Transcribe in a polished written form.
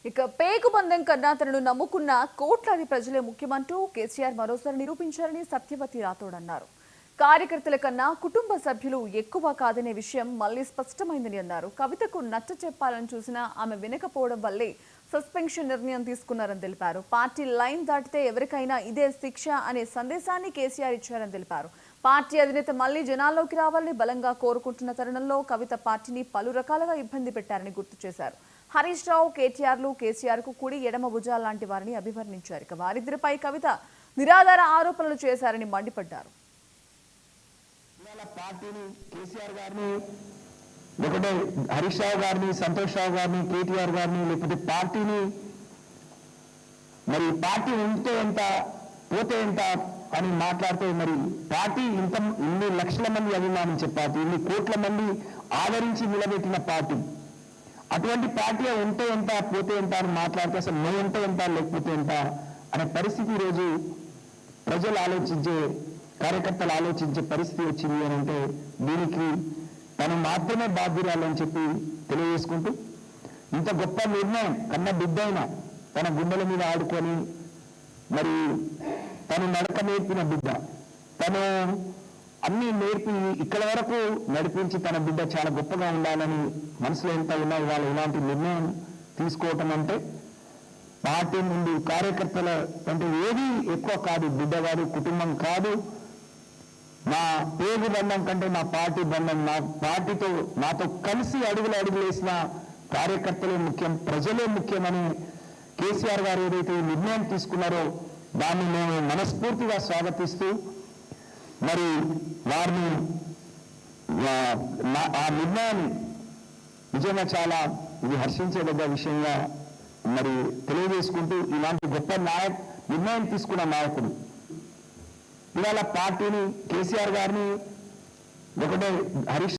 ఇక పేగుబంధం కన్నా తనను నమ్ముకున్న కోట్లాది ప్రజలే ముఖ్యమంటూ కేసీఆర్ మరోసారి నిరూపించారని సత్యవతి రాథోడ్ అన్నారు. కార్యకర్తల కన్నా కుటుంబ సభ్యులు ఎక్కువ కాదనే విషయం మళ్లీ స్పష్టమైందని అన్నారు. కవితకు నచ్చ చెప్పాలని చూసినా ఆమె వినకపోవడం వల్లే సస్పెన్షన్ నిర్ణయం తీసుకున్నారని తెలిపారు. పార్టీ లైన్ దాటితే ఎవరికైనా ఇదే శిక్ష అనే సందేశాన్ని కేసీఆర్ ఇచ్చారని తెలిపారు. పార్టీ అధినేత మళ్లీ జనాల్లోకి రావాలని బలంగా కోరుకుంటున్న తరుణంలో కవిత పార్టీని పలు రకాలుగా ఇబ్బంది పెట్టారని గుర్తు చేశారు. హరీష్ రావు, కేటీఆర్లు కేసీఆర్ కు కుడి ఎడమ భుజాల లాంటి వారిని అభివర్ణించారు. ఇక వారిద్దరిపై కవిత నిరాధార ఆరోపణలు చేశారని మండిపడ్డారు. పార్టీని కేసీఆర్ గారిని, లేకపోతే హరీష్ రావు గారిని, సంతోష్ రావు గారిని, కేటీఆర్ గారిని, లేకపోతే పార్టీని మరి పార్టీ ఉంటే ఎంత పోతే ఎంత అని మాట్లాడితే మరి పార్టీ ఇన్ని లక్షల మంది అభిమానించే పార్టీ, ఇన్ని కోట్ల మంది ఆదరించి నిలబెట్టిన పార్టీ, అటువంటి పార్టీ ఉంటే ఎంత పోతే ఎంత అని మాట్లాడితే అసలు నువ్వు ఉంటే ఎంత లేకపోతే ఎంత అనే పరిస్థితి ఈరోజు ప్రజలు ఆలోచించే, కార్యకర్తలు ఆలోచించే పరిస్థితి వచ్చింది అని అంటే దీనికి తను మాత్రమే బాధ్యురాలని చెప్పి తెలియజేసుకుంటూ, ఇంత గొప్ప నిర్ణయం కన్న బిడ్డ అయినా తన గుండెల మీద ఆడుకొని మరి తను నడక నేర్పిన బిడ్డ, తను అన్ని నేర్పి ఇక్కడ వరకు నడిపించి తన బిడ్డ చాలా గొప్పగా ఉండాలని మనసులో ఎంత ఉన్నా ఇవాళ ఇలాంటి నిర్ణయం తీసుకోవటం అంటే పార్టీ నుండి కార్యకర్తల అంటే ఏది ఎక్కువ కాదు, బిడ్డ కాదు, కుటుంబం కాదు, నా పేరు బంధం కంటే నా పార్టీ బంధం, నా పార్టీతో నాతో కలిసి అడుగులు వేసిన కార్యకర్తలే ముఖ్యం, ప్రజలే ముఖ్యమని కేసీఆర్ గారు ఏదైతే నిర్ణయం తీసుకున్నారో దాన్ని మేము మనస్ఫూర్తిగా స్వాగతిస్తూ మరి వారిని ఆ నిర్ణయాన్ని నిజంగా చాలా ఇది హర్షించేదగ్గ విషయంగా మరి తెలియజేసుకుంటూ, ఇలాంటి గొప్ప నిర్ణయం తీసుకున్న నాయకుడు ఇవాళ పార్టీని కేసీఆర్ గారిని, లేకపోతే హరీష్